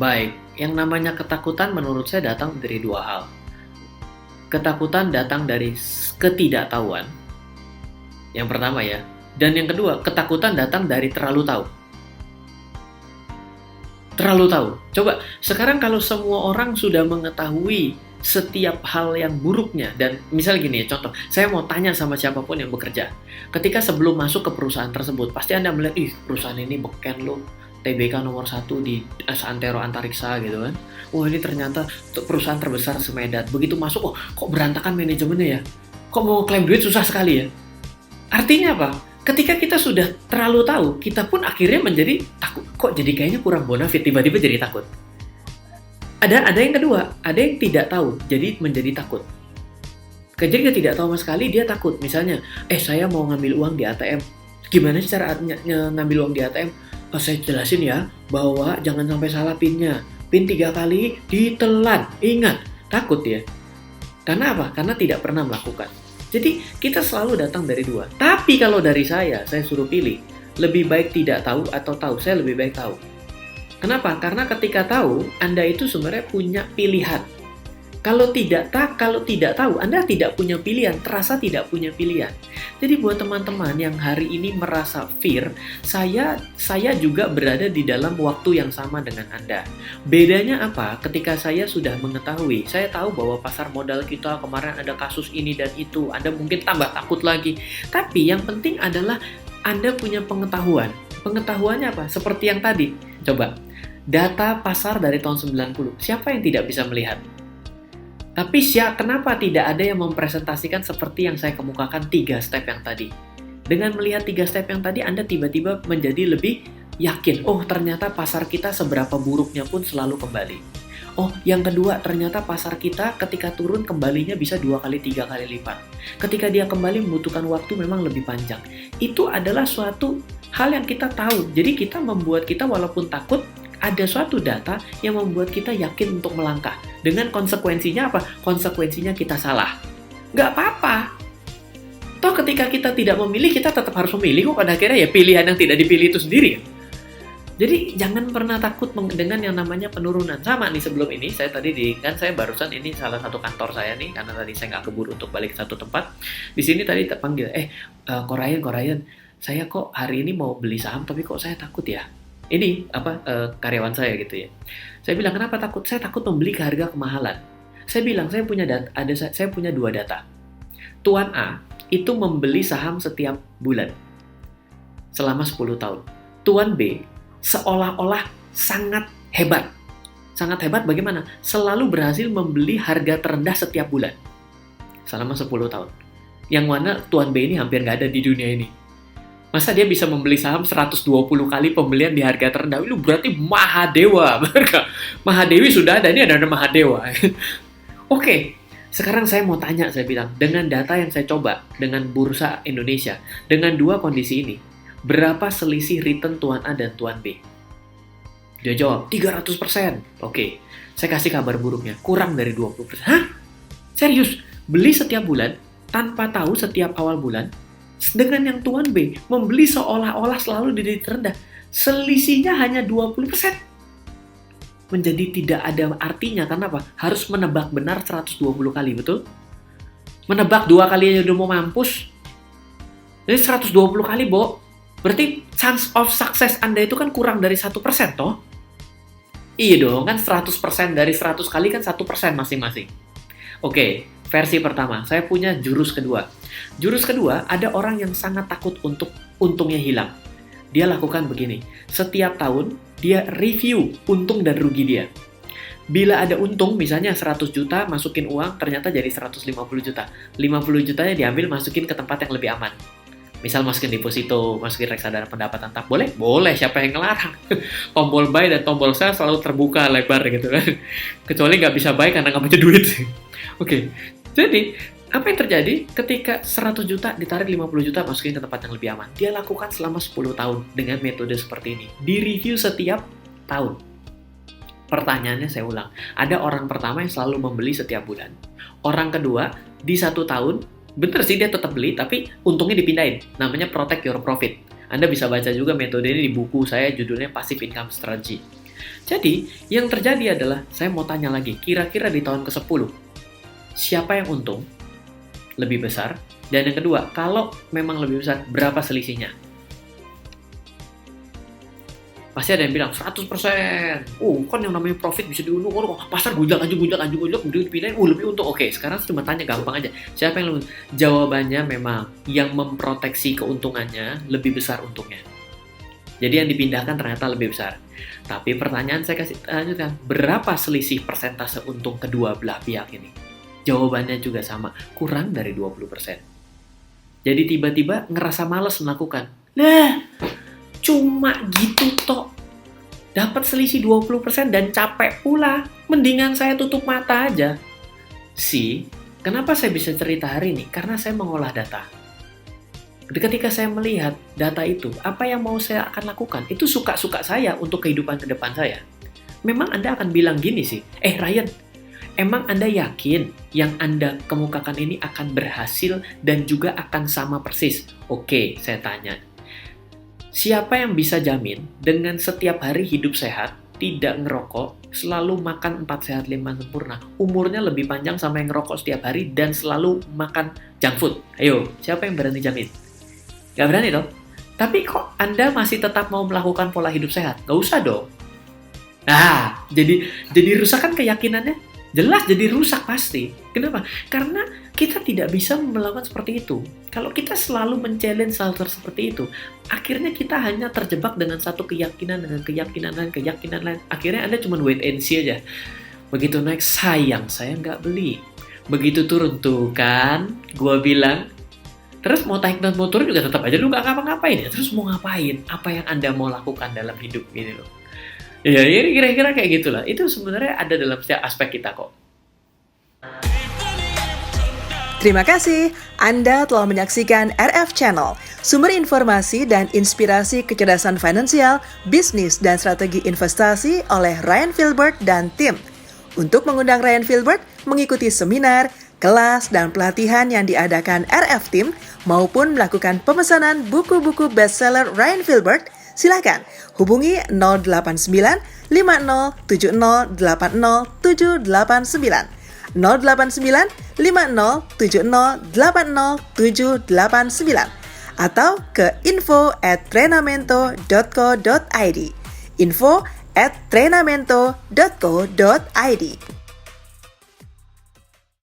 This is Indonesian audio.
Baik, yang namanya ketakutan menurut saya datang dari dua hal. Ketakutan datang dari ketidaktahuan, yang pertama ya. Dan yang kedua, ketakutan datang dari terlalu tahu. Terlalu tahu. Coba, sekarang kalau semua orang sudah mengetahui setiap hal yang buruknya, dan misal gini ya, contoh, saya mau tanya sama siapapun yang bekerja. Ketika sebelum masuk ke perusahaan tersebut, pasti Anda melihat, perusahaan ini beken loh, TBK nomor 1 di Antero Antariksa gitu kan. Wah ini ternyata perusahaan terbesar semedan. Begitu masuk, kok berantakan manajemennya ya? Kok mau klaim duit susah sekali ya? Artinya apa? Ketika kita sudah terlalu tahu, kita pun akhirnya menjadi takut. Kok jadi kayaknya kurang bonafit, tiba-tiba jadi takut. Ada yang kedua, ada yang tidak tahu, jadi menjadi takut. Jadi dia tidak tahu sama sekali, dia takut. Misalnya, saya mau ngambil uang di ATM. Gimana sih cara ngambil uang di ATM? Saya jelasin ya, bahwa jangan sampai salah PIN-nya. PIN 3 kali ditelan. Ingat, takut ya. Karena apa? Karena tidak pernah melakukan. Jadi kita selalu datang dari dua. Tapi kalau dari saya suruh pilih. Lebih baik tidak tahu atau tahu. Saya lebih baik tahu. Kenapa? Karena ketika tahu, Anda itu sebenarnya punya pilihan. Kalau tidak tahu, Anda tidak punya pilihan, terasa tidak punya pilihan. Jadi buat teman-teman yang hari ini merasa fear, saya juga berada di dalam waktu yang sama dengan Anda. Bedanya apa? Ketika saya sudah mengetahui, saya tahu bahwa pasar modal kita kemarin ada kasus ini dan itu, Anda mungkin tambah takut lagi. Tapi yang penting adalah Anda punya pengetahuan. Pengetahuannya apa? Seperti yang tadi. Coba, data pasar dari tahun 90. Siapa yang tidak bisa melihat? Tapi kenapa tidak ada yang mempresentasikan seperti yang saya kemukakan 3 step yang tadi? Dengan melihat 3 step yang tadi, Anda tiba-tiba menjadi lebih yakin. Oh, ternyata pasar kita seberapa buruknya pun selalu kembali. Oh, yang kedua, ternyata pasar kita ketika turun kembalinya bisa 2 kali, 3 kali lipat. Ketika dia kembali membutuhkan waktu memang lebih panjang. Itu adalah suatu hal yang kita tahu. Jadi kita membuat kita walaupun takut, ada suatu data yang membuat kita yakin untuk melangkah. Dengan konsekuensinya apa? Konsekuensinya kita salah. Nggak apa-apa. Toh ketika kita tidak memilih, kita tetap harus memilih kok. Pada akhirnya ya pilihan yang tidak dipilih itu sendiri. Jadi jangan pernah takut dengan yang namanya penurunan. Sama nih sebelum ini, saya barusan ini salah satu kantor saya nih, karena tadi saya nggak keburu untuk balik ke satu tempat. Di sini tadi terpanggil, Korayan, saya kok hari ini mau beli saham tapi kok saya takut ya? Ini karyawan saya gitu ya. Saya bilang kenapa takut? Saya takut membeli ke harga kemahalan. Saya bilang saya punya 2 data. Tuan A itu membeli saham setiap bulan selama 10 tahun. Tuan B seolah-olah sangat hebat. Sangat hebat bagaimana? Selalu berhasil membeli harga terendah setiap bulan selama 10 tahun. Yang mana Tuan B ini hampir nggak ada di dunia ini. Masa dia bisa membeli saham 120 kali pembelian di harga terendah? Itu berarti Mahadewa. Mahadewi sudah ada, ini ada Mahadewa. Oke, sekarang saya mau tanya, saya bilang, dengan data yang saya coba, dengan bursa Indonesia, dengan 2 kondisi ini, berapa selisih return Tuan A dan Tuan B? Dia jawab, 300%. Oke, saya kasih kabar buruknya, kurang dari 20%. Hah? Serius? Beli setiap bulan, tanpa tahu setiap awal bulan, dengan yang Tuan B membeli seolah-olah selalu di titik terendah, selisihnya hanya 20%. Menjadi tidak ada artinya, karena apa? Harus menebak benar 120 kali, betul? Menebak 2 kali aja udah mau mampus. Jadi 120 kali, Bo. Berarti chance of success Anda itu kan kurang dari 1%, toh? Iya dong, kan 100% dari 100 kali kan 1% masing-masing. Oke, versi pertama, saya punya jurus kedua. Jurus kedua, ada orang yang sangat takut untuk untungnya hilang. Dia lakukan begini, setiap tahun dia review untung dan rugi dia. Bila ada untung, misalnya 100 juta, masukin uang, ternyata jadi 150 juta. 50 jutanya diambil, masukin ke tempat yang lebih aman. Misal masukin deposito, masukin reksadana pendapatan tetap. Boleh? Boleh, siapa yang ngelarang? Tombol buy dan tombol sell selalu terbuka lebar gitu kan. Kecuali nggak bisa buy karena nggak punya duit. Oke, jadi apa yang terjadi ketika 100 juta ditarik 50 juta masukin ke tempat yang lebih aman? Dia lakukan selama 10 tahun dengan metode seperti ini. Di-review setiap tahun. Pertanyaannya saya ulang. Ada orang pertama yang selalu membeli setiap bulan. Orang kedua, di 1 tahun, bener sih dia tetap beli, tapi untungnya dipindahin. Namanya protect your profit. Anda bisa baca juga metode ini di buku saya, judulnya Passive Income Strategy. Jadi, yang terjadi adalah, saya mau tanya lagi, kira-kira di tahun ke-10, siapa yang untung? Lebih besar? Dan yang kedua, kalau memang lebih besar, berapa selisihnya? Pasti ada yang bilang 100%. Kan yang namanya profit bisa diuntung. Pasar gojlak, dipindahin. Lebih untung. Oke, sekarang cuma tanya gampang aja. Siapa yang lebih? Jawabannya memang yang memproteksi keuntungannya lebih besar untungnya. Jadi yang dipindahkan ternyata lebih besar. Tapi pertanyaan saya kasih lanjutkan, berapa selisih persentase untung kedua belah pihak ini? Jawabannya juga sama, kurang dari 20%. Jadi tiba-tiba ngerasa malas melakukan. Cuma gitu toh. Dapat selisih 20% dan capek pula. Mendingan saya tutup mata aja. Kenapa saya bisa cerita hari ini? Karena saya mengolah data. Ketika saya melihat data itu, apa yang mau saya akan lakukan? Itu suka-suka saya untuk kehidupan ke depan saya. Memang Anda akan bilang gini sih, Ryan, emang Anda yakin yang Anda kemukakan ini akan berhasil dan juga akan sama persis? Oke, saya tanya. Siapa yang bisa jamin dengan setiap hari hidup sehat, tidak ngerokok, selalu makan 4 sehat 5 sempurna, umurnya lebih panjang sampai ngerokok setiap hari dan selalu makan junk food? Ayo, siapa yang berani jamin? Gak berani dong. Tapi kok Anda masih tetap mau melakukan pola hidup sehat? Gak usah dong. Jadi rusak kan keyakinannya? Jelas jadi rusak pasti. Kenapa? Karena kita tidak bisa melakukan seperti itu. Kalau kita selalu men-challenge hal seperti itu, akhirnya kita hanya terjebak dengan satu keyakinan, dengan keyakinan lain. Akhirnya Anda cuma wait and see aja. Begitu naik, sayang, saya nggak beli. Begitu turun, tuh kan, gua bilang. Terus mau naik dan mau turun juga tetap aja lu nggak ngapa-ngapain ya. Terus mau ngapain? Apa yang Anda mau lakukan dalam hidup ini loh? Ya, kira-kira kayak gitulah. Itu sebenarnya ada dalam setiap aspek kita kok. Terima kasih Anda telah menyaksikan RF Channel, sumber informasi dan inspirasi kecerdasan finansial, bisnis, dan strategi investasi oleh Ryan Filbert dan tim. Untuk mengundang Ryan Filbert mengikuti seminar, kelas, dan pelatihan yang diadakan RF Team maupun melakukan pemesanan buku-buku bestseller Ryan Filbert, silakan hubungi 089 5070 80789 089 5070 80789 atau ke info@trenamento.co.id info@trenamento.co.id.